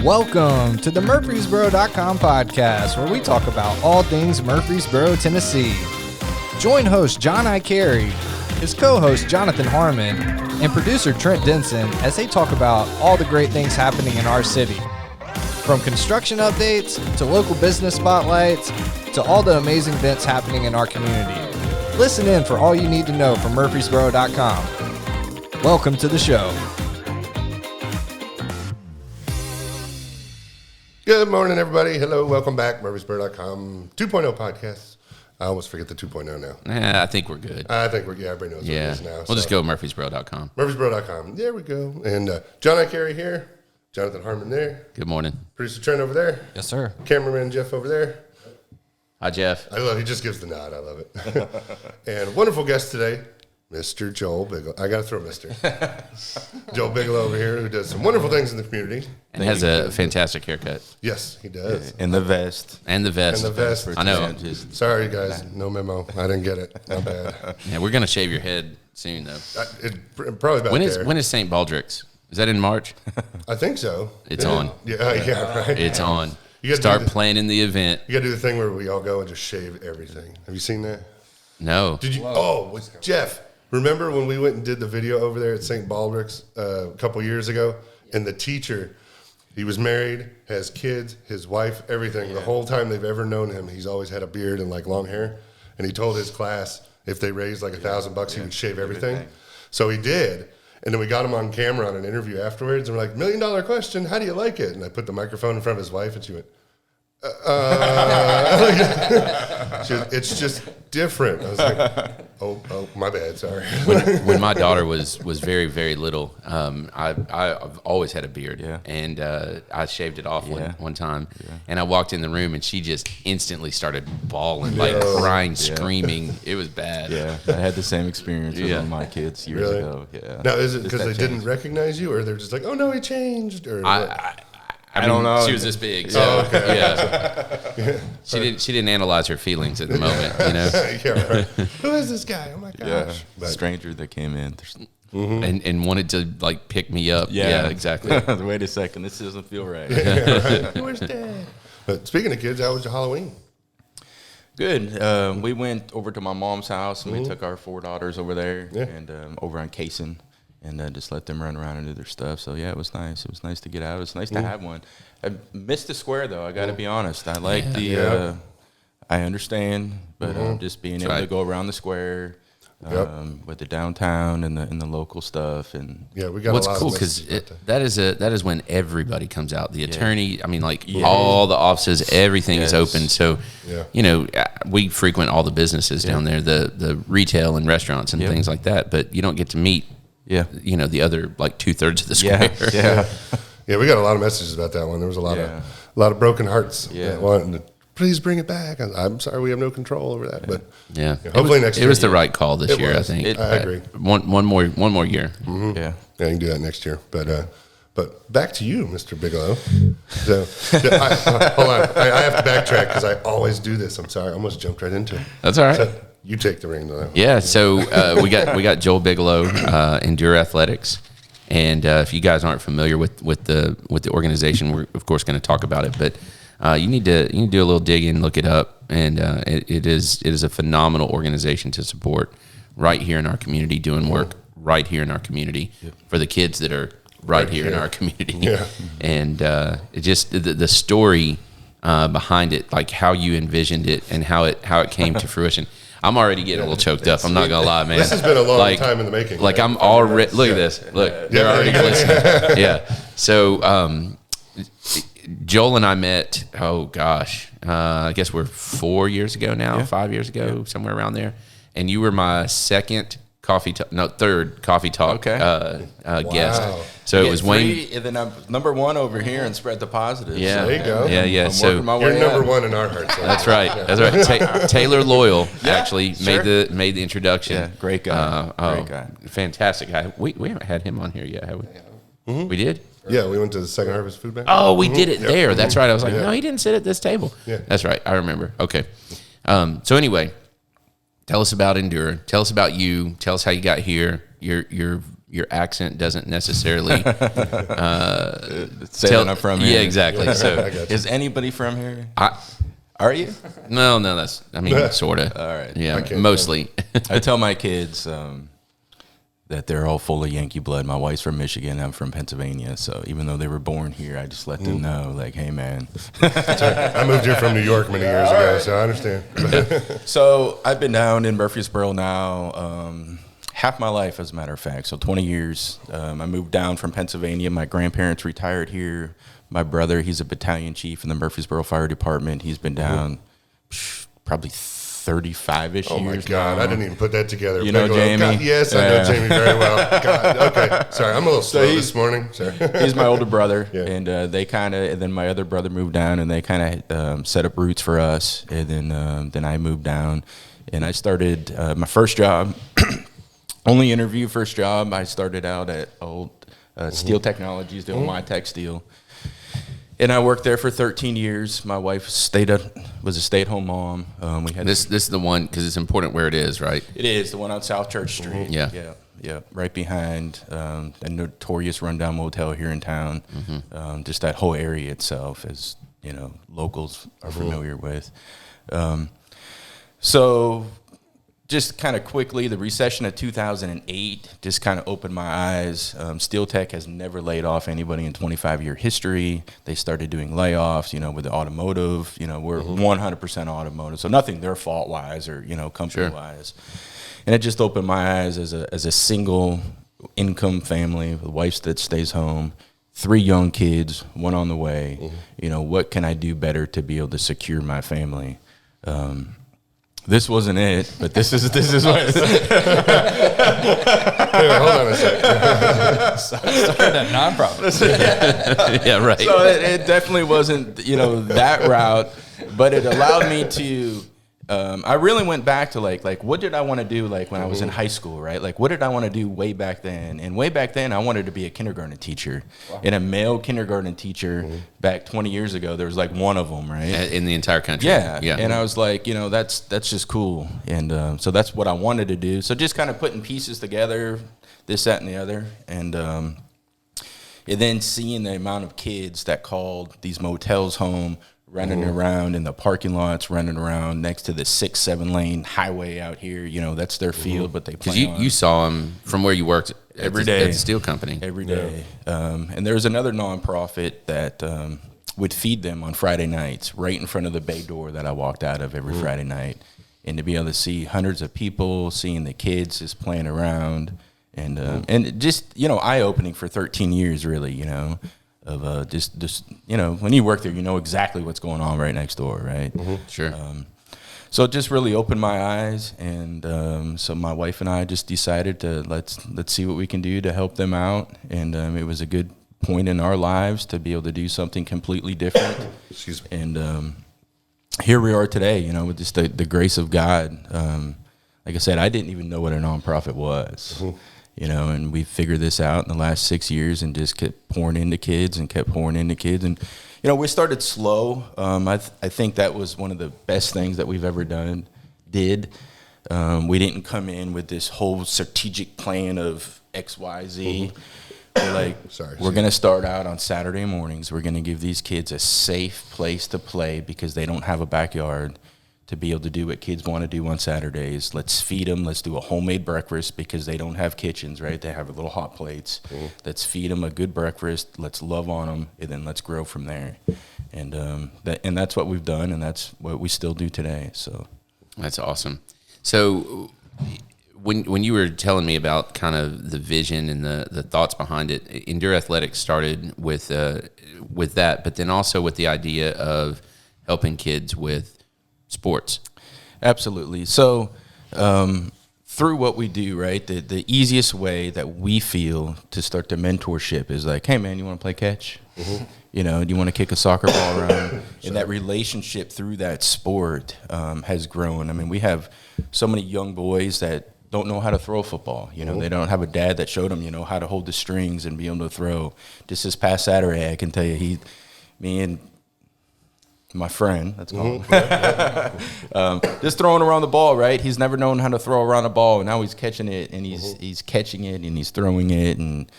Welcome to the Murfreesboro.com podcast, where we talk about all things Murfreesboro, Tennessee. Join host John I. Carey, his co-host Jonathan Harmon, and producer Trent Denson as they talk about all the great things happening in our city. From construction updates to local business spotlights to all the amazing events happening in our community. Listen in for all you need to know from Murfreesboro.com. Welcome to the show. Good morning, everybody. Hello, welcome back. Murfreesboro.com 2.0 podcast. I almost forget the 2.0 now. I think we're good. Everybody knows what it is now. We'll just go Murfreesboro.com. Murfreesboro.com. There we go. And John I. Carey here. Jonathan Harmon there. Good morning. Producer Trent over there. Yes, sir. Cameraman Jeff over there. Hi, Jeff. He just gives the nod. I love it. And wonderful guest today, Mr. Joel Bigelow. I got to throw Mr. Joel Bigelow over here, who does some wonderful things in the community. And has a fantastic haircut. Yes, he does. And the vest. And the vest. I know. Sorry, guys. No memo. I didn't get it. Not bad. Yeah, we're going to shave your head soon, though. Probably about when is St. Baldrick's? Is that in March? I think so. It's on. Yeah, right. It's on. You start planning the event. You got to do the thing where we all go and just shave everything. Have you seen that? No. Did you? Oh, Jeff. Remember when we went and did the video over there at St. Baldrick's a couple years ago? And the teacher, he was married, has kids, his wife, everything. Yeah. The whole time they've ever known him, he's always had a beard and like long hair. And he told his class if they raised like $1,000, he would shave everything. So he did. And then we got him on camera on an interview afterwards. And we're like, $1 million question, how do you like it? And I put the microphone in front of his wife and she went, it's just different. I was like, oh, my bad, sorry. when my daughter was very, very little, I've always had a beard, and I shaved it off one time, and I walked in the room, and she just instantly started bawling, like crying, screaming. It was bad. Yeah, I had the same experience with one of my kids years ago. Yeah. Now, is it because they didn't recognize you, or they're just like, oh, no, he changed? Or I don't know. She was this big. So, okay. Yeah. She didn't analyze her feelings at the moment, you know. Yeah, right. Who is this guy? Oh my gosh. Yeah. Stranger that came in. And wanted to like pick me up. Yeah, exactly. Wait a second, this doesn't feel right. Right. Where's Dad? But speaking of kids, how was your Halloween? Good. We went over to my mom's house and we took our 4 daughters over there and over on Cason. And just let them run around and do their stuff. So, yeah, it was nice. It was nice to get out. It was nice to have one. I missed the square, though. I got to be honest. I like I understand, but just being able to go around the square with the downtown and the local stuff. And we got what's a lot cool because that is when everybody comes out. The attorney, I mean, like all the offices, everything is open. So, you know, we frequent all the businesses down there, the retail and restaurants and things like that. But you don't get to meet. Yeah, you know, the other like 2/3 of the square. Yeah, we got a lot of messages about that one. There was a lot of broken hearts. Wanting to please bring it back. I'm sorry, we have no control over that, but hopefully next year. It was the right call this year, I think. I agree. One more year. Mm-hmm. Yeah, you can do that next year. But back to you, Mr. Bigelow. So, hold on, I have to backtrack because I always do this. I'm sorry, I almost jumped right into it. That's all right. So, you take the ring, though. Yeah, so we got Joel Bigelow, Endure Athletics, and if you guys aren't familiar with the organization, we're of course going to talk about it. But you need to do a little digging, look it up, and it is a phenomenal organization to support right here in our community, doing work right here in our community for the kids that are right here in our community. Yeah. And it just the story behind it, like how you envisioned it and how it came to fruition. I'm already getting a little choked up. I'm not gonna lie, man. This has been a long time in the making. Like I'm already. Look at this. Look, they're already listening. Yeah. So Joel and I met. Oh gosh, I guess we're 4 years ago now. 5 years ago, somewhere around there. And you were my third coffee talk guest. So it was Wayne. And then I'm number 1 over here and spread the positive. Yeah, so there you go. Yeah. So you're number 1 in our hearts. That's right. That's right. Taylor Loyal actually made the introduction. Yeah, great guy. Great guy. Fantastic guy. We haven't had him on here yet, have we? Mm-hmm. We did. Yeah, we went to the Second Harvest Food Bank. Oh, we did it there. That's right. I was like, no, he didn't sit at this table. Yeah, that's right. I remember. Okay. So anyway, tell us about Endure. Tell us about you. Tell us how you got here. Your your accent doesn't necessarily Say that I'm from here. Yeah, exactly. So is anybody from here? Are you? No, that's, I mean, sort of. All right. Yeah, mostly. I tell my kids that they're all full of Yankee blood. My wife's from Michigan. I'm from Pennsylvania. So even though they were born here, I just let them know, like, hey, man. I moved here from New York many years ago, so I understand. So I've been down in Murfreesboro now half my life, as a matter of fact. So 20 years. I moved down from Pennsylvania. My grandparents retired here. My brother, he's a battalion chief in the Murfreesboro Fire Department. He's been down probably 35-ish years. Oh, my God. now. I didn't even put that together. You know Jamie? God, yes, I know Jamie very well. God, okay. Sorry, I'm a little slow this morning. Sorry. He's my older brother, Yeah. and and then my other brother moved down, and they kind of set up roots for us, and then I moved down, and I started my first job, only interview first job. I started out at old Steel Technologies, the old MyTech Steel. And I worked there for 13 years. My wife was a stay-at-home mom. We had This is the one, because it's important where it is, right? It is the one on South Church Street. Yeah, right behind a notorious rundown motel here in town. Just that whole area itself, as you know, locals are familiar with. So, just kind of quickly, the recession of 2008 just kind of opened my eyes. Steel Tech has never laid off anybody in 25-year history. They started doing layoffs, with the automotive. We're 100% automotive, so nothing their fault-wise or, company-wise. And it just opened my eyes as a single income family with a wife that stays home, 3 young kids, 1 on the way. What can I do better to be able to secure my family? This wasn't it, but this is what. Hey, hold on a second. Started that nonprofit. Yeah, right. So it definitely wasn't, that route, but it allowed me to. I really went back to like what did I want to do when I was in high school, right? Like what did I want to do way back then? And way back then, I wanted to be a kindergarten teacher. Wow. And a male kindergarten teacher back 20 years ago, there was like one of them, right? In the entire country. Yeah. And I was like, that's just cool. And so that's what I wanted to do. So just kind of putting pieces together, this, that, and the other. And then seeing the amount of kids that called these motels home, running around in the parking lots, running around next to the 6-7 lane highway out here. That's their field, but they play Because you saw them from where you worked every day at the steel company. Every day. And there's another nonprofit that would feed them on Friday nights right in front of the bay door that I walked out of every Friday night. And to be able to see hundreds of people, seeing the kids just playing around, and just, eye-opening for 13 years, really, of just when you work there, you know exactly what's going on right next door, right? Sure. So it just really opened my eyes, and so my wife and I just decided to let's see what we can do to help them out, and it was a good point in our lives to be able to do something completely different. Excuse me. And here we are today, with just the grace of God. Like I said, I didn't even know what a nonprofit was. And we figured this out in the last 6 years and just kept pouring into kids. And, we started slow. I think that was one of the best things that we've ever did. We didn't come in with this whole strategic plan of X, Y, Z. We're going to start out on Saturday mornings. We're going to give these kids a safe place to play because they don't have a backyard to be able to do what kids want to do on Saturdays. Let's feed them. Let's do a homemade breakfast because they don't have kitchens, right? They have little hot plates. Let's feed them a good breakfast. Let's love on them, and then let's grow from there. And that's what we've done, and that's what we still do today. So that's awesome. So when you were telling me about kind of the vision and the thoughts behind it, Endure Athletics started with that, but then also with the idea of helping kids with sports. Absolutely. So through what we do, right, the easiest way that we feel to start the mentorship is like, hey, man, you want to play catch? Do you want to kick a soccer ball around? And that relationship through that sport has grown. I mean, we have so many young boys that don't know how to throw a football. They don't have a dad that showed them, how to hold the strings and be able to throw. Just this past Saturday, I can tell you, me and my friend, let's call him, just throwing around the ball, right? He's never known how to throw around a ball, and now he's catching it, and he's catching it, and he's throwing it, and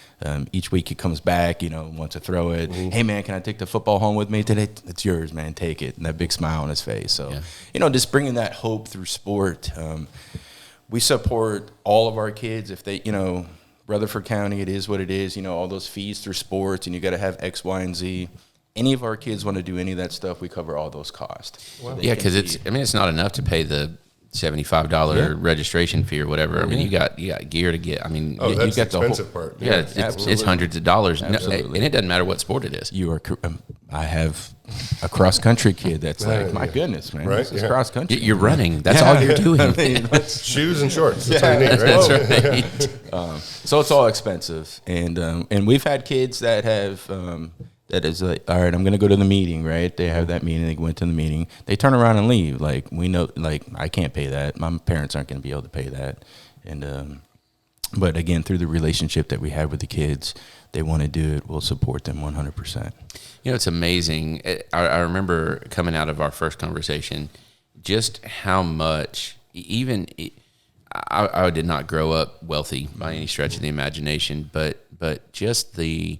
each week he comes back, wants to throw it. Hey, man, can I take the football home with me today? It's yours, man. Take it. And that big smile on his face. So, just bringing that hope through sport. We support all of our kids. If they, Rutherford County, it is what it is. All those fees through sports, and you got to have X, Y, and Z. Any of our kids want to do any of that stuff, we cover all those costs. Wow. Yeah, because it's not enough to pay the $75 registration fee or whatever. I mean, you got gear to get. I mean, that's you got the expensive part. Yeah, it's hundreds of dollars, and it doesn't matter what sport it is. You are. I have a cross country kid that's like, my goodness, man, this is cross country. You're running. That's all you're doing. Shoes and shorts. That's all you need, right? That's right. So it's all expensive, and we've had kids that have. That is like, all right, I'm going to go to the meeting, right? They have that meeting. They went to the meeting. They turn around and leave. Like, we know, like, I can't pay that. My parents aren't going to be able to pay that. And, but again, through the relationship that we have with the kids, they want to do it. We'll support them 100%. It's amazing. I remember coming out of our first conversation, just how much, I did not grow up wealthy by any stretch of the imagination, but just the,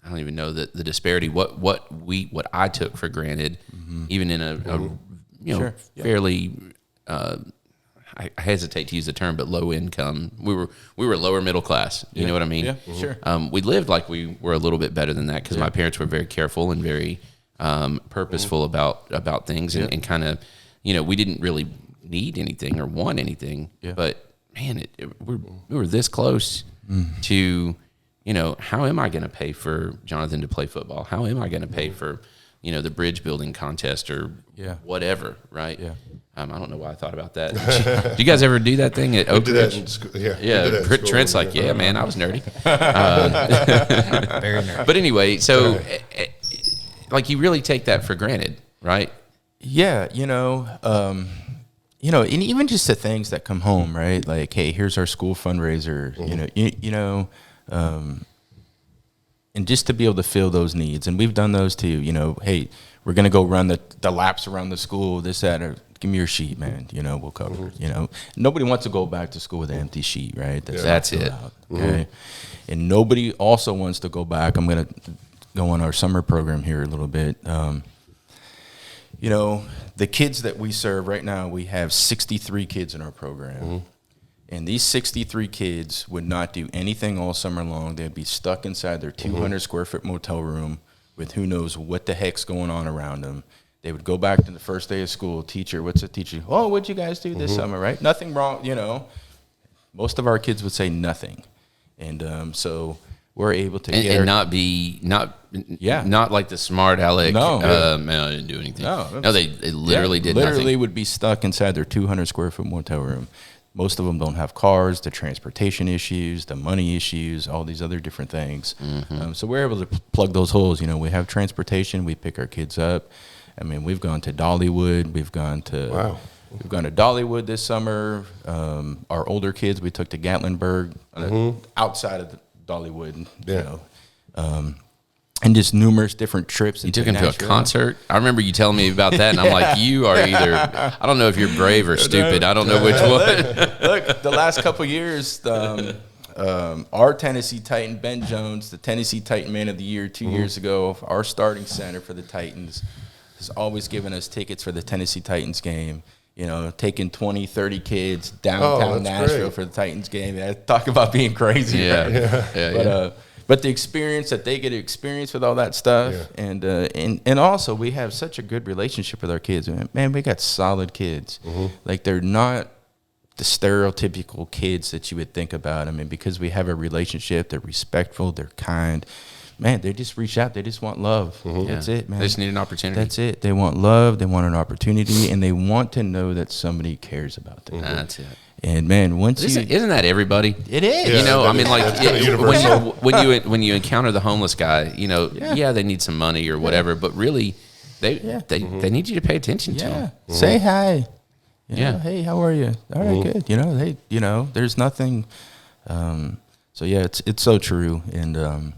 I don't even know the disparity. What I took for granted, even in a fairly. I hesitate to use the term, but low income. We were lower middle class. You know what I mean? Yeah, sure. We lived like we were a little bit better than that because my parents were very careful and very purposeful about things and kind of, we didn't really need anything or want anything. Yeah. But man, we were this close to. How am I going to pay for Jonathan to play football? How am I going to pay for, the bridge building contest or whatever, right? Yeah. I don't know why I thought about that. Do you guys ever do that thing at Oak Ridge? Yeah. Trent's like, yeah, man, I was nerdy. Very nerdy. But anyway, so like you really take that for granted, right? Yeah, and even just the things that come home, right? Like, hey, here's our school fundraiser. And just to be able to fill those needs, and we've done those too. Hey, we're gonna go run the laps around the school. This, that, or give me your sheet, man. We'll cover. Nobody wants to go back to school with an empty sheet, right? That's it. Okay, and nobody also wants to go back. I'm gonna go on our summer program here a little bit. The kids that we serve right now, we have 63 kids in our program. And these 63 kids would not do anything all summer long. They'd be stuck inside their 200-square-foot motel room with who knows what the heck's going on around them. They would go back to the first day of school. Teacher, what's the teacher? Oh, what'd you guys do this summer, right? Nothing wrong, Most of our kids would say nothing. And so we're able to get and not like the smart aleck. No. Man, I didn't do anything. No, they literally did nothing. Literally would be stuck inside their 200-square-foot motel room. Most of them don't have cars, the transportation issues, the money issues, all these other different things. So we're able to plug those holes. We have transportation. We pick our kids up. I mean, we've gone to Dollywood. We've gone to Dollywood this summer. Our older kids, we took to Gatlinburg, outside of Dollywood. And just numerous different trips. You took him to a concert? I remember you telling me about that, and I'm like, you are either, I don't know if you're brave or stupid. I don't know which one. Look, the last couple of years, our Tennessee Titan, Ben Jones, the Tennessee Titan Man of the Year 2 years ago, our starting center for the Titans, has always given us tickets for the Tennessee Titans game. Taking 20, 30 kids downtown Nashville for the Titans game. Talk about being crazy. Yeah. But the experience that they get to experience with all that stuff, and also we have such a good relationship with our kids. Man, we got solid kids. Like, they're not the stereotypical kids that you would think about. I mean, because we have a relationship, they're respectful, they're kind. Man, they just reach out. They just want love. That's it, man. They just need an opportunity. That's it. They want love. They want an opportunity, and they want to know that somebody cares about them. That's it. And man, isn't that everybody? It is. I mean, like when you encounter the homeless guy, they need some money or whatever, but really, they need you to pay attention to them. Say hi. Hey, how are you? All right, good. There's nothing. So it's so true, and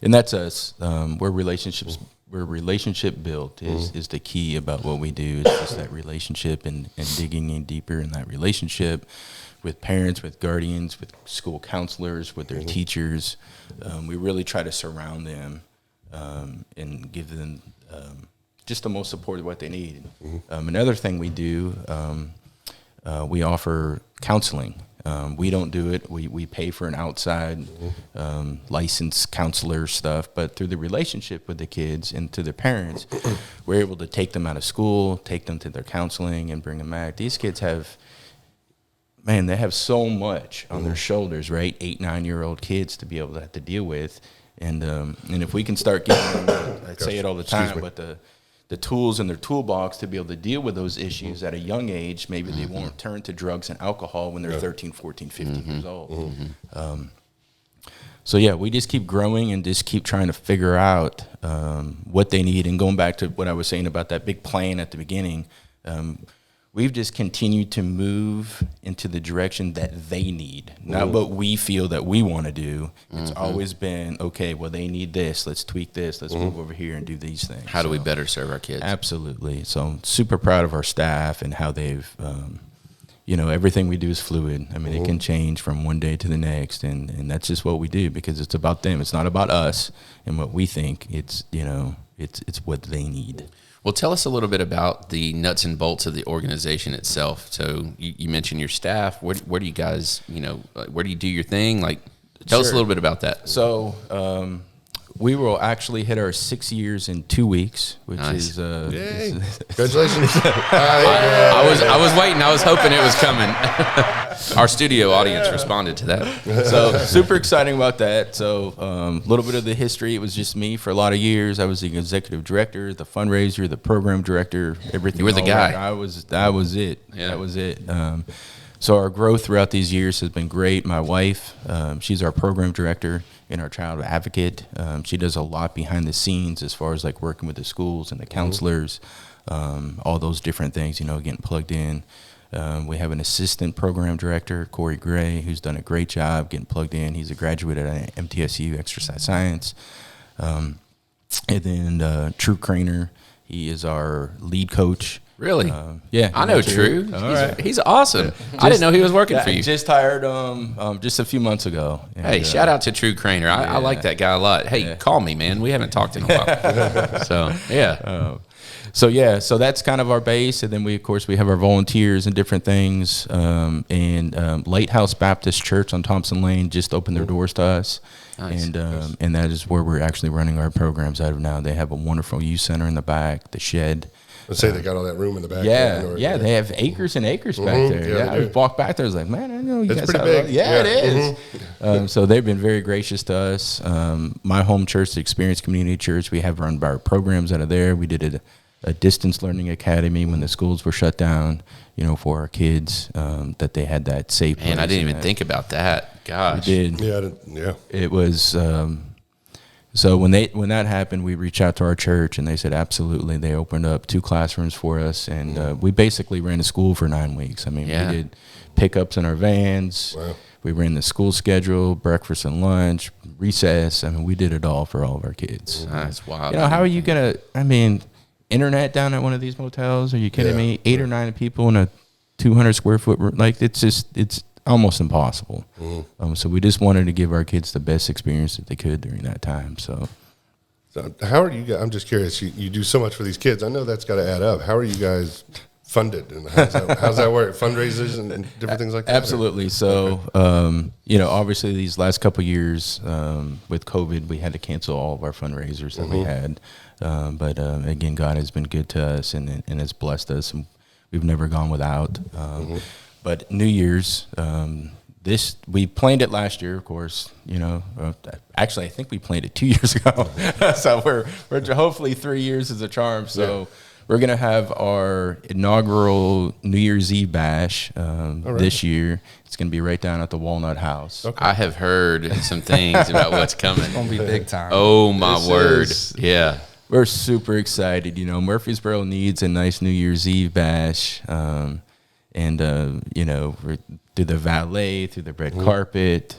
that's us. We're relationships we're relationship built is the key about what we do. It's just that relationship and digging in deeper in that relationship with parents, with guardians, with school counselors, with their teachers. We really try to surround them and give them just the most support of what they need. Another thing we do, we offer counseling. We don't do it. We pay for an outside licensed counselor stuff, but through the relationship with the kids and to their parents, we're able to take them out of school, take them to their counseling, and bring them back. These kids they have so much on their shoulders, right? 8, 9-year-old kids to be able to have to deal with, and if we can start giving them, I say it all the time, but the tools in their toolbox to be able to deal with those issues at a young age, maybe they won't turn to drugs and alcohol when they're 13, 14, 15 years old. So, yeah, we just keep growing and just keep trying to figure out what they need. And going back to what I was saying about that big plan at the beginning, we've just continued to move into the direction that they need, not what we feel that we want to do. It's always been, okay, well, they need this. Let's tweak this. Let's move over here and do these things. How do we better serve our kids? Absolutely. So I'm super proud of our staff and how they've, everything we do is fluid. I mean, it can change from one day to the next, and that's just what we do because it's about them. It's not about us and what we think. It's, it's what they need. Well, tell us a little bit about the nuts and bolts of the organization itself. So you mentioned your staff. Where do you guys, where do you do your thing? Like, tell us a little bit about that. So we will actually hit our 6 years in 2 weeks, which is Yay. Congratulations. I was waiting. I was hoping it was coming. Our studio audience responded to that. So super exciting about that. So a little bit of the history. It was just me for a lot of years. I was the executive director, the fundraiser, the program director, everything. You were the guy. I was it. Yeah. That was it. So our growth throughout these years has been great. My wife, she's our program director and our child advocate. She does a lot behind the scenes as far as like working with the schools and the counselors, all those different things, getting plugged in. We have an assistant program director, Corey Gray, who's done a great job getting plugged in. He's a graduate at MTSU Exercise Science. And then True Craner, he is our lead coach. Really? Yeah. I know True. He's awesome. Yeah. I didn't know he was working for you. Just hired just a few months ago. And, Hey, shout out to True Craner. I like that guy a lot. Hey, call me, man. We haven't talked in a while. So, yeah. So that's kind of our base. And then we have our volunteers and different things. And Lighthouse Baptist Church on Thompson Lane just opened their doors to us. Nice. And that is where we're actually running our programs out of now. They have a wonderful youth center in the back, the shed. Let's say they got all that room in the back. They have acres and acres back there. Yeah, I walked back there. I was like, man, I know you it's guys pretty have big. it is. So they've been very gracious to us. My home church, the Experience Community Church, we have run our programs out of there. We did a distance learning academy when the schools were shut down, for our kids, that they had that safe place. Man, I didn't even think about that. Gosh. We did. Yeah. It was... So when that happened, we reached out to our church, and they said absolutely. They opened up 2 classrooms for us, and we basically ran a school for 9 weeks. I mean, we did pickups in our vans. Wow. We ran the school schedule, breakfast and lunch, recess. I mean, we did it all for all of our kids. That's wild. How are you gonna? I mean, internet down at one of these motels? Are you kidding me? 8 or 9 people in a 200 square foot room. Like it's almost impossible. So we just wanted to give our kids the best experience that they could during that time. So how are you guys? I'm just curious. You do so much for these kids. I know that's got to add up. How are you guys funded, and how's that work? Fundraisers and different things like that? Absolutely. Or? So obviously these last couple of years with COVID, we had to cancel all of our fundraisers that we had. But again, God has been good to us and has blessed us, and we've never gone without. But New Year's, we planned it last year, of course. Actually, I think we planned it 2 years ago. So we're hopefully 3 years is a charm. So we're gonna have our inaugural New Year's Eve bash this year. It's gonna be right down at the Walnut House. Okay. I have heard some things about what's coming. It's gonna be big time. Oh my word! Yeah. We're super excited. Murfreesboro needs a nice New Year's Eve bash. We're through the valet, through the red carpet,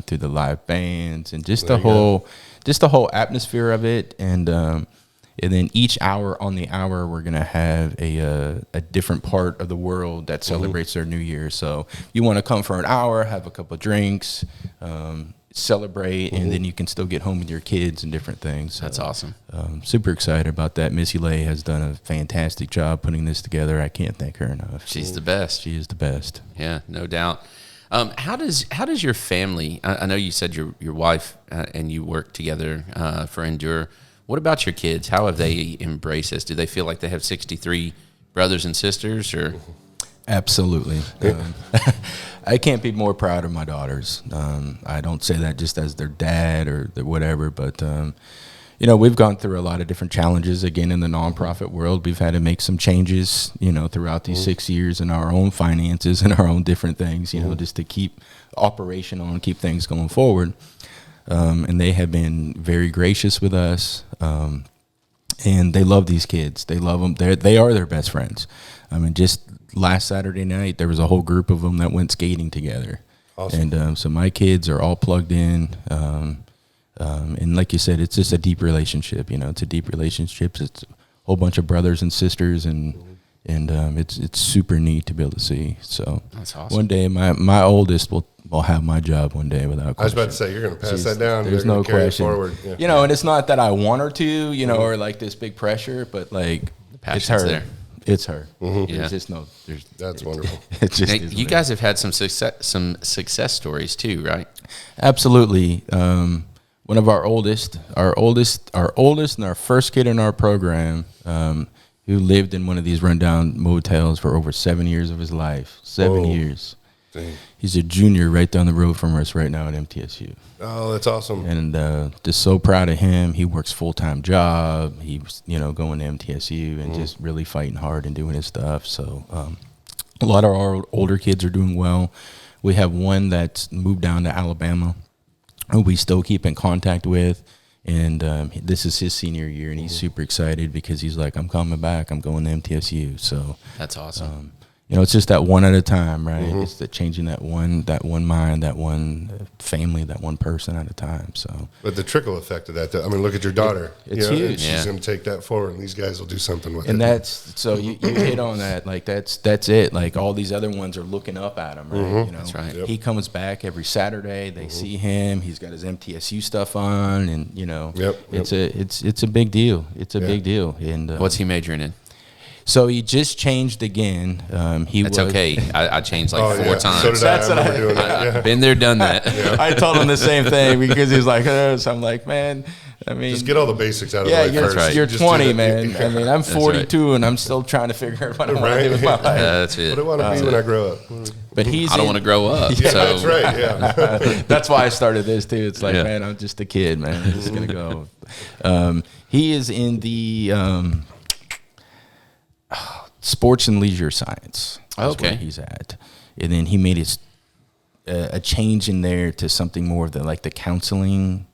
through the live bands, and just the whole atmosphere of it. And And then each hour on the hour, we're going to have a different part of the world that celebrates their New Year. So you want to come for an hour, have a couple of drinks, celebrate, and then you can still get home with your kids and different things. So, That's awesome. Super excited about that. Missy Lay has done a fantastic job putting this together. I can't thank her enough. She's the best. She is the best. Yeah, no doubt. How does your family? I know you said your wife and you work together for Endure. What about your kids? How have they embraced this? Do they feel like they have 63 brothers and sisters, or? Absolutely. I can't be more proud of my daughters. I don't say that just as their dad or whatever, but we've gone through a lot of different challenges. Again, in the nonprofit world, we've had to make some changes, throughout these 6 years in our own finances and our own different things, just to keep operational and keep things going forward. And they have been very gracious with us. And they love these kids. They love them. They are their best friends. I mean, just last Saturday night, there was a whole group of them that went skating together. Awesome. And so my kids are all plugged in. And like you said, it's just a deep relationship. It's a deep relationship. It's a whole bunch of brothers and sisters, and it's super neat to be able to see. So that's awesome. One day, my oldest will have my job one day without question. I was about to say, you're going to pass that down. There's no question. Forward. Yeah. And it's not that I want her to, or like this big pressure, but like it's her. There. It's her. Yeah. There's just no. That's wonderful. It just now, you guys have had some success stories too, right? Absolutely. One of our oldest, and our first kid in our program, who lived in one of these rundown motels for over 7 years of his life. 7 years. Dang. He's a junior right down the road from us right now at MTSU. Oh, that's awesome. And just so proud of him. He works full-time job. He was, going to MTSU and just really fighting hard and doing his stuff. So a lot of our older kids are doing well. We have one that's moved down to Alabama, who we still keep in contact with. And this is his senior year, and he's super excited because he's like, I'm coming back. I'm going to MTSU. So that's awesome. It's just that one at a time, right? It's the changing that one mind, that one family, that one person at a time. So, but the trickle effect of that, I mean, look at your daughter. It's huge. She's going to take that forward, and these guys will do something with it. And that's so you hit on that. Like that's it. Like all these other ones are looking up at him, right? That's right. He comes back every Saturday. They see him. He's got his MTSU stuff on, and it's a big deal. It's a big deal. And what's he majoring in? So he just changed again. That's okay. I changed like 4 times. So did That's I remember doing that. I've been there, done that. I told him the same thing because he's like, so I'm like, man, I mean, just get all the basics out of the way first. right. You're Just 20, do that. man. I mean, I'm 42 and I'm still trying to figure out what I want to do with my life. That's it. What do I want to be when I grow up? But I don't want to grow up. Yeah, so. that's right. Yeah. That's why I started this too. It's like, man, I'm just a kid, man. I'm just gonna go. He is in the sports and leisure science. That's where he's at, and then he made a change in there to something more of the counseling.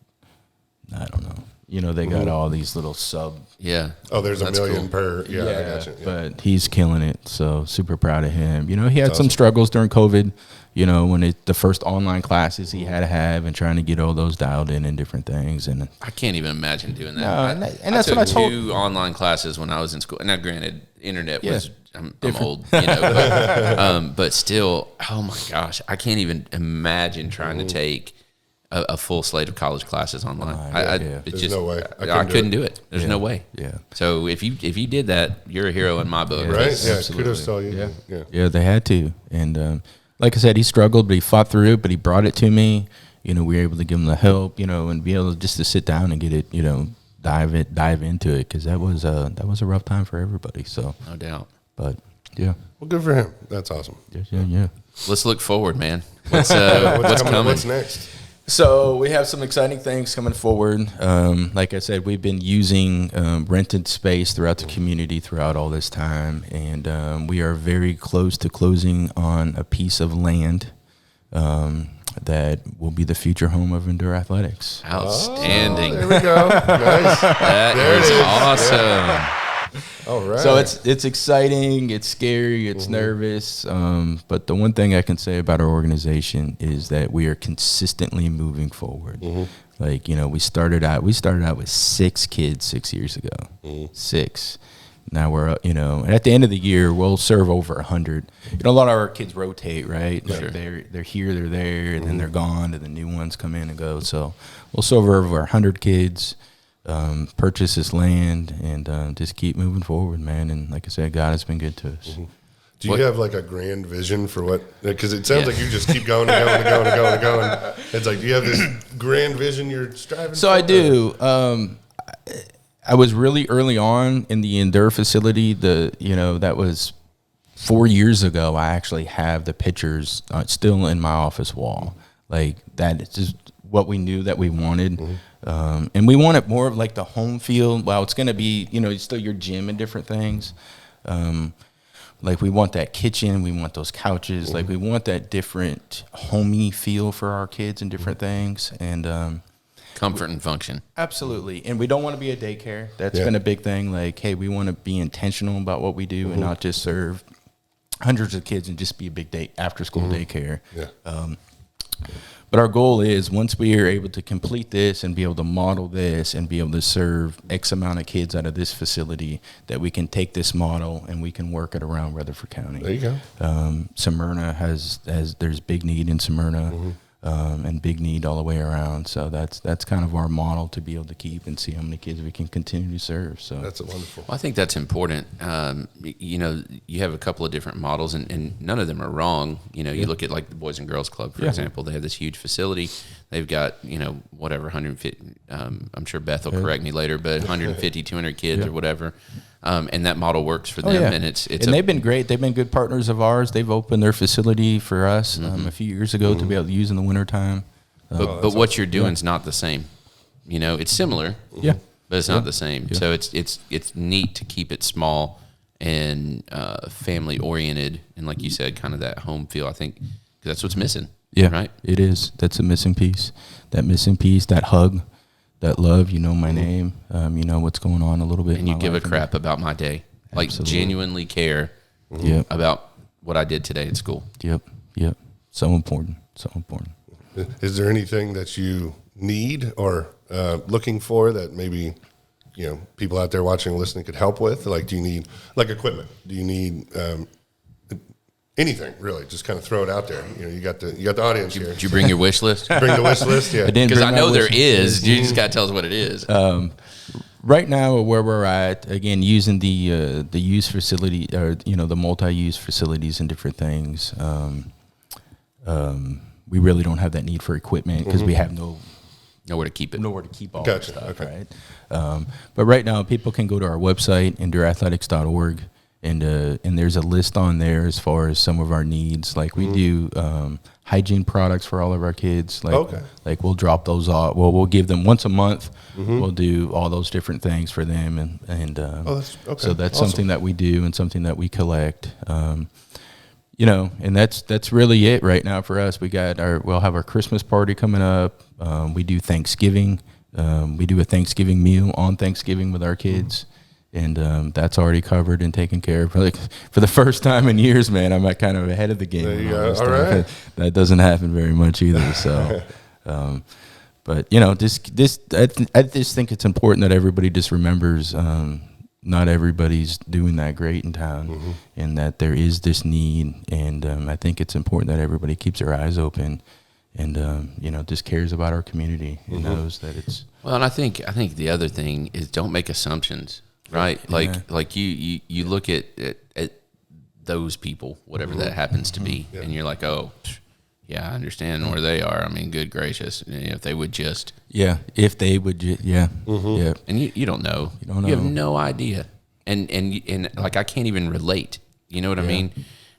I don't know. They got all these little sub. Yeah. Oh, there's a million cool. per. Yeah, I got you. Yeah. But he's killing it. So super proud of him. He had some struggles during COVID. When the first online classes he had to have and trying to get all those dialed in and different things. And I can't even imagine doing that. No, and that's what I told. 2 online classes when I was in school. Now, granted, internet was. I'm old, but still, oh my gosh, I can't even imagine trying to take a full slate of college classes online. There's no way. I couldn't do it. There's no way. Yeah. So if you did that, you're a hero in my book. Right? Yeah. Absolutely. Kudos to all you. Yeah, they had to. And like I said, he struggled, but he fought through it. But he brought it to me. We were able to give him the help. And be able just to sit down and get it. Dive into it because that was a rough time for everybody. So no doubt. But yeah. Well, good for him. That's awesome. Yeah. Let's look forward, man. What's coming? What's next? So we have some exciting things coming forward. Like I said, we've been using rented space throughout the community throughout all this time, and we are very close to closing on a piece of land that will be the future home of Endure Athletics. Outstanding. Oh, there we go. Nice. That is awesome. All right. So it's exciting, it's scary, it's nervous. But the one thing I can say about our organization is that we are consistently moving forward. Like, we started out with 6 kids 6 years ago. 6. Now we're, at the end of the year, we'll serve over 100. A lot of our kids rotate, right? Like they're here, they're there, and then they're gone, and the new ones come in and go. So we'll serve over 100 kids, purchase this land, and just keep moving forward, man. And like I said, God has been good to us. Do you have like a grand vision for what? Because it sounds like you just keep going and going and going and going and going. It's like, do you have this grand vision you're striving So for? I do. I was really early on in the Endure facility. That was 4 years ago. I actually have the pictures still in my office wall. Like, that is just what we knew that we wanted. And we wanted more of like the home feel. Well, it's going to be, still your gym and different things. Like, we want that kitchen, we want those couches, like we want that different homey feel for our kids and different things. And Comfort and function. absolutely. And we don't want to be a daycare. That's been a big thing. Like, hey, we want to be intentional about what we do and not just serve hundreds of kids and just be a big after school daycare. But our goal is, once we are able to complete this and be able to model this and be able to serve X amount of kids out of this facility, that we can take this model and we can work it around Rutherford County. There you go. Smyrna there's big need in Smyrna. And big need all the way around. So that's kind of our model to be able to keep and see how many kids we can continue to serve. So That's wonderful. Well, I think that's important. You have a couple of different models, and none of them are wrong. You look at like the Boys and Girls Club, for example. They have this huge facility. They've got, whatever, 150, I'm sure Beth will correct me later, but 150, 200 kids or whatever. And that model works for them. And they've been great. They've been good partners of ours. They've opened their facility for us a few years ago to be able to use in the wintertime. But what you're doing is not the same. It's similar. Yeah. But it's not the same. Yeah. So it's neat to keep it small and family oriented, and like you said, kind of that home feel. I think that's what's missing. Yeah, right. It is. That's a missing piece. That hug, that love. My name. You know what's going on a little bit. And you give a crap about my day. Like, genuinely care about what I did today at school. Yep. So important. Is there anything that you need or looking for that maybe people out there watching and listening could help with? Like, do you need like equipment? Do you need anything really? Just kind of throw it out there. You got the audience here. Did you bring your wish list? Bring the wish list, yeah. Because I know there is. You just got to tell us what it is. Right now, where we're at, again, using the use facility, or the multi-use facilities and different things. We really don't have that need for equipment because we have nowhere to keep it. Nowhere to keep all Gotcha. that stuff, Okay. right? But right now, people can go to our website, endureathletics.org, and there's a list on there as far as some of our needs. Like, we do hygiene products for all of our kids. Like we'll drop those off. Well, we'll give them once a month. We'll do all those different things for them, and so that's awesome. something that we do and something that we collect. And that's really it right now for us. We'll have our Christmas party coming up. We do Thanksgiving. We do a Thanksgiving meal on Thanksgiving with our kids. And that's already covered and taken care of. Like, for the first time in years, man, I'm kind of ahead of the game. There you go. All right. That doesn't happen very much either. So, but I just think it's important that everybody just remembers not everybody's doing that great in town, and that there is this need. And I think it's important that everybody keeps their eyes open, and just cares about our community and knows that it's. Well, and I think the other thing is, don't make assumptions. Right, like you look at those people, whatever that happens to be, and you're like, oh, yeah, I understand where they are. I mean, good gracious, if they would just, and you don't know, you have no idea, and like, I can't even relate. You know what I mean?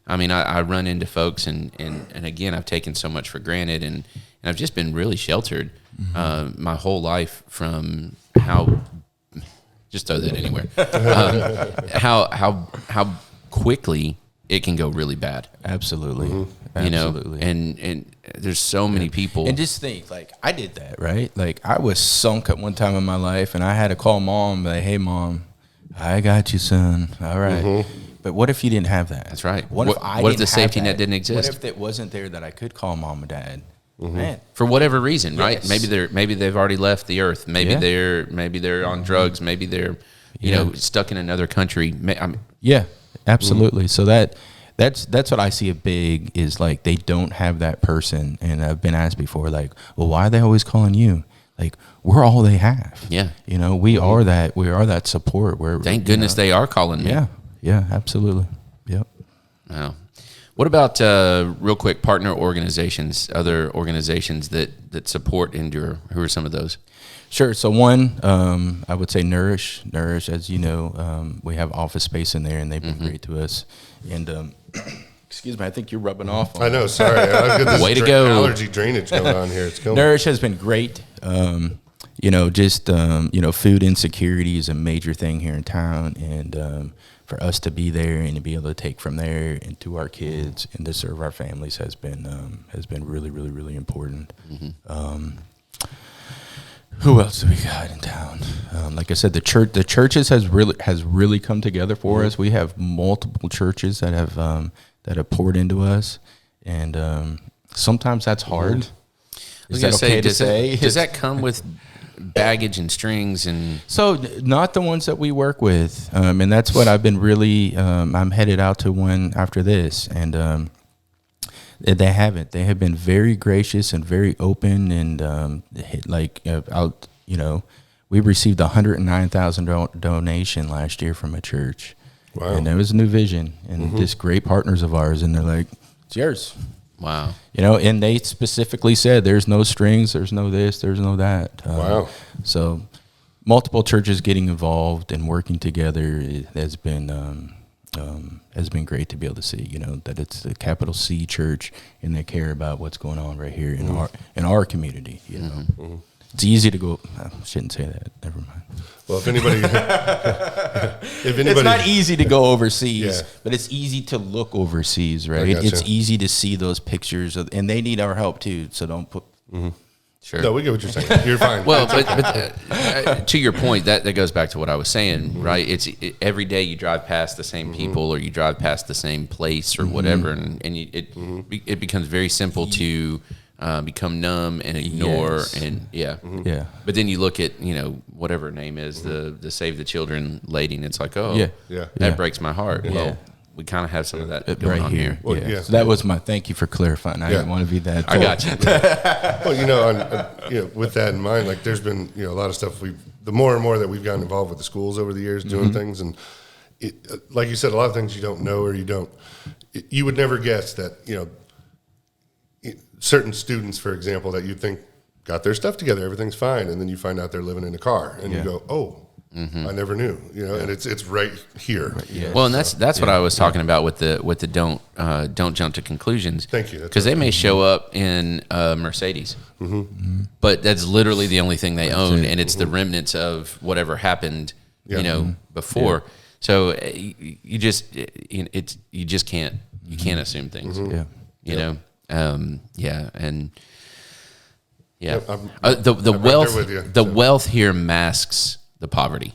I mean, I run into folks, and again, I've taken so much for granted, and I've just been really sheltered my whole life from how. Just throw that anywhere. How quickly it can go really bad. Absolutely. Absolutely. And there's so many people. And just think, like, I did that, right? Like, I was sunk at one time in my life, and I had to call mom, like, hey, Mom, I got you, son. All right. But what if you didn't have that? That's right. What if the didn't safety have net that? didn't exist? What if it wasn't there that I could call mom and dad? Man, For whatever reason, right? Yes. Maybe they've already left the earth. Maybe Yeah. they're on drugs. Maybe they're stuck in another country. yeah, absolutely. So that's what I see a big is like they don't have that person. And I've been asked before, like, well, why are they always calling you? Like, we're all they have. Yeah. We are that support. Thank goodness they are calling me. Yeah, absolutely. Yep. Wow. What about real quick partner organizations, other organizations that support Endure? Who are some of those? Sure. So one, I would say Nourish, as you know, we have office space in there, and they've been great to us. And excuse me, I think you're rubbing off. I know. Sorry, I've got this Way to go. allergy drainage going on here. It's killing me. Nourish has been great. Food insecurity is a major thing here in town, and for us to be there and to be able to take from there and to our kids and to serve our families has been really, really, really important. Who else do we got in town? Like I said, the churches has really come together for us. We have multiple churches that have poured into us, and sometimes that's hard. Is that okay to say? Does that come with baggage and strings and? So not the ones that we work with, and that's what I've been really. I'm headed out to one after this, and they haven't. They have been very gracious and very open, and we received a $109,000 donation last year from a church. Wow. And it was a new vision, and just great partners of ours, and they're like, it's yours. Wow. And they specifically said there's no strings, there's no this, there's no that. Wow. So multiple churches getting involved and working together has been great to be able to see, that it's a capital C church and they care about what's going on right here in our community, It's easy to go. I shouldn't say that. Never mind. Well, if anybody, It's not easy to go overseas, Yeah. but it's easy to look overseas, right? gotcha. It's easy to see those pictures, and they need our help too. So don't put. Sure. No, we get what you're saying. You're fine. Well, but to your point, that goes back to what I was saying, right? Every day you drive past the same people or you drive past the same place or whatever, and it becomes very simple to become numb and ignore and yeah. But then you look at whatever her name is, the Save the Children lady, and it's like, oh Yeah. that breaks my heart. Well, we kind of have some of that going on here. Well, Yeah. yeah. So that was my thank you for clarifying. I didn't want to be that. I got you. Well, with that in mind, like there's been a lot of stuff the more and more that we've gotten involved with the schools over the years doing things, and like you said, a lot of things you don't know or you would never guess that certain students, for example, that you think got their stuff together, everything's fine, and then you find out they're living in a car, and you go, oh. I never knew, and it's right here. Right, yeah. Well, and that's what I was talking about with the don't jump to conclusions. Thank you. Because they may show up in a Mercedes, but that's literally the only thing they own, and it's the remnants of whatever happened, before. So you just can't assume things. The wealth here masks the poverty.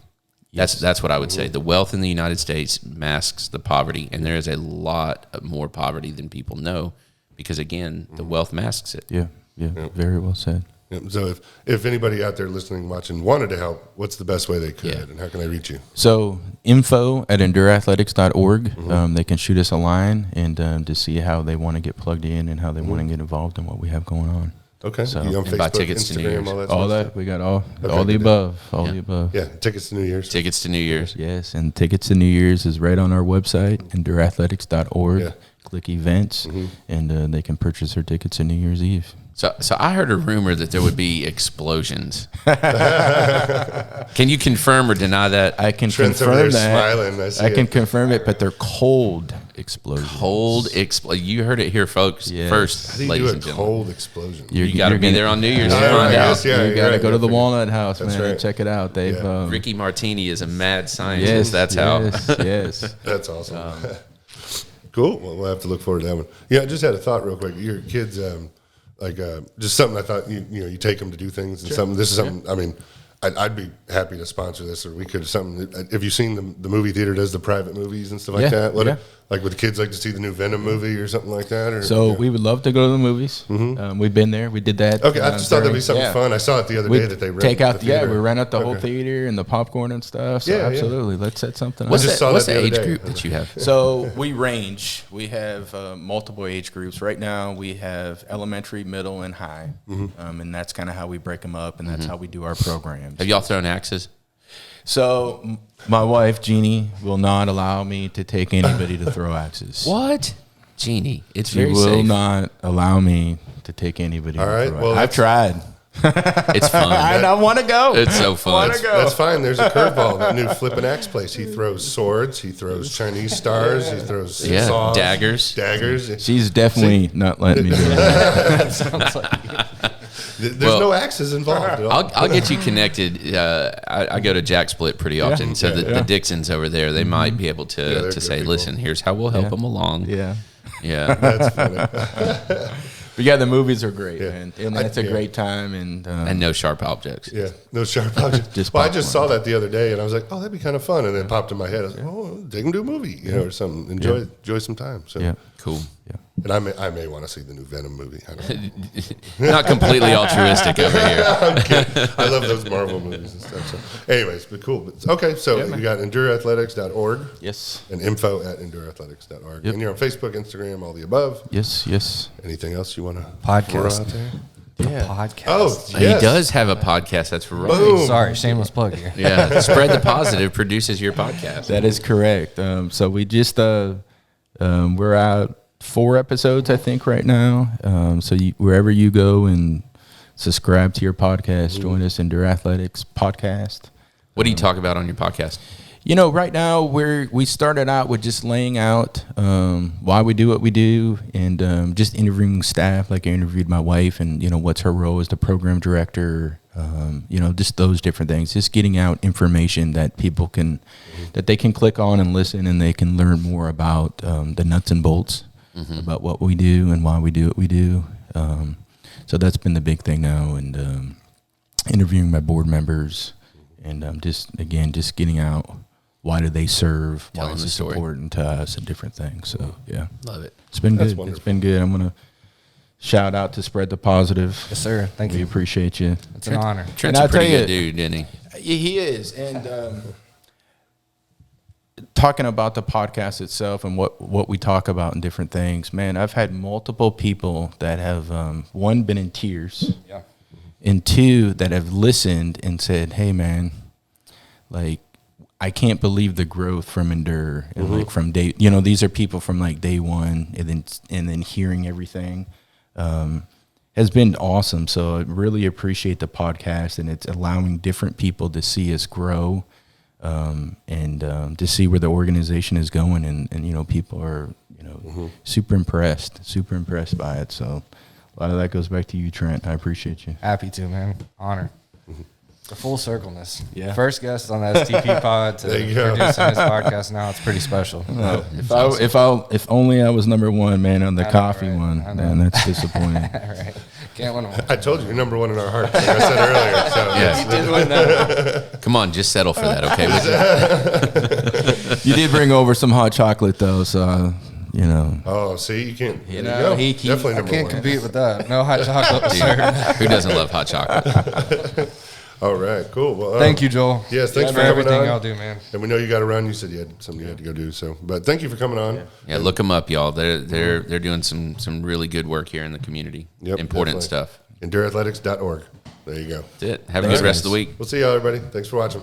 That's what I would say. The wealth in the United States masks the poverty, and there is a lot more poverty than people know because, again, the wealth masks it. Yeah. Very well said. So if anybody out there listening, watching, wanted to help, what's the best way they could, and how can they reach you? So info@endureathletics.org. They can shoot us a line and to see how they want to get plugged in and how they want to get involved in what we have going on. Okay. So, you on and buy Facebook, tickets to New Instagram, Year's. all that. All that we got all the good above. The above. Yeah, tickets to New Year's. Tickets to New Year's. Yes, and tickets to New Year's is right on our website, endureathletics.org. Yeah. Click events, and they can purchase their tickets to New Year's Eve. So I heard a rumor that there would be explosions. Can you confirm or deny that? I can Trent's over confirm there that. smiling. I can confirm it, but they're cold explosions. You heard it here, folks. Yes. First, How do you ladies do a and gentlemen. cold explosion? You got to be there on New Year's to Yeah, find I out. guess, yeah. You got to right. go to the Walnut House, That's man, right. and check it out. They've Ricky Martini is a mad scientist. yes, That's how. yes. That's awesome. Cool. Well, we'll have to look forward to that one. Yeah, I just had a thought real quick. Your kids, just something I thought you take them to do things and something. This is something. I mean, I'd be happy to sponsor this, or we could something. Have you seen the movie theater does the private movies and stuff like that? Like would the kids like to see the new Venom movie or something like that? Or, so we would love to go to the movies. We've been there. We did that. Okay, I just thought that'd be something fun. I saw it the other day that they take out. the we rent out the whole theater and the popcorn and stuff. So absolutely, let's set something up. What's the age group that you have? So we range. We have multiple age groups. Right now we have elementary, middle, and high, and that's kind of how we break them up, and that's how we do our programs. Have y'all thrown axes? So my wife Jeannie will not allow me to take anybody to throw axes. What? Jeannie, it's She very will safe. not allow me to take anybody. All right. to throw Well, I've tried. It's fun. I want to go. It's so fun. That's fine. There's a curveball. That new flipping axe place. He throws swords. He throws Chinese stars. He throws saws, daggers. Daggers. She's definitely not letting me do that. That sounds like There's no axes involved. I'll get you connected. I go to Jack Split pretty often, so the Dixons over there, they might be able to say, people. listen, here's how we'll help them along. Yeah. That's funny. But yeah, the movies are great, man. And it's a great time. And no sharp objects. Yeah, no sharp objects. I just saw that the other day, and I was like, "Oh, that'd be kind of fun." And then it popped in my head. I was like, "Oh, take them to a movie, or something. Enjoy some time." So Cool. Yeah. And I may want to see the new Venom movie. I don't know. Not completely altruistic over here. I'm kidding. I love those Marvel movies and stuff. So, anyways, but cool. Okay, so you got endureathletics.org. Yes. And info@endureathletics.org. Yep. And you're on Facebook, Instagram, all the above. Yes. Anything else you want to Podcast. out there? Yeah. podcast. Oh, He does have a podcast. That's right. Boom. Sorry, shameless plug here. Yeah, Spread the Positive produces your podcast. That is correct. So we just we're out 4 episodes, I think, right now. So wherever you go and subscribe to your podcast, join us in Endure Athletics podcast. What do you talk about on your podcast? Right now we started out with just laying out why we do what we do, and just interviewing staff. Like I interviewed my wife, and what's her role as the program director. Just those different things. Just getting out information that people that they can click on and listen, and they can learn more about the nuts and bolts about what we do and why we do what we do. So that's been the big thing now, and interviewing my board members, and just getting out. Why do they serve? Why is this important to us, and different things. So yeah, Love it. it's been good. Wonderful. It's been good. I'm gonna shout out to Spread the Positive. Yes, sir. Thank We you. appreciate you. It's an honor. Trent's And a I'll pretty tell good you- dude, isn't he? He is, and talking about the podcast itself and what we talk about and different things. Man, I've had multiple people that have one, been in tears, Yeah. and 2, that have listened and said, "Hey, man, like I can't believe the growth from Endure, and like from day. These are people from like day one, and then hearing everything." Has been awesome. So I really appreciate the podcast, and it's allowing different people to see us grow, and to see where the organization is going, and people are super impressed by it. So a lot of that goes back to you, Trent. I appreciate you. Happy to, man. Honor. The full circleness. Yeah. First guest on the STP pod to There you go. producing this podcast. Now it's pretty special. If only I was number 1, man, on the coffee right? one, I know. man, that's disappointing. All right. Can't win them. I told you, you're number 1 in our hearts, like I said earlier. So Yeah. You did win that. Come on, just settle for that, okay? You did bring over some hot chocolate though, so Oh, see, you can't. You there know, you go. he Definitely I number can't 1. compete with that. No hot chocolate, sir. Who doesn't love hot chocolate? All right, cool. Well, Thank you, Joel. Yes, thanks for for coming everything on. y'all do, man. And we know you got to run. You said you had something you had to go do. So, but thank you for coming on. Yeah, look them up, y'all. They're doing some really good work here in the community. Yep, Important definitely. stuff. endureathletics.org. There you go. That's it. Have a good rest of the week. We'll see y'all, everybody. Thanks for watching.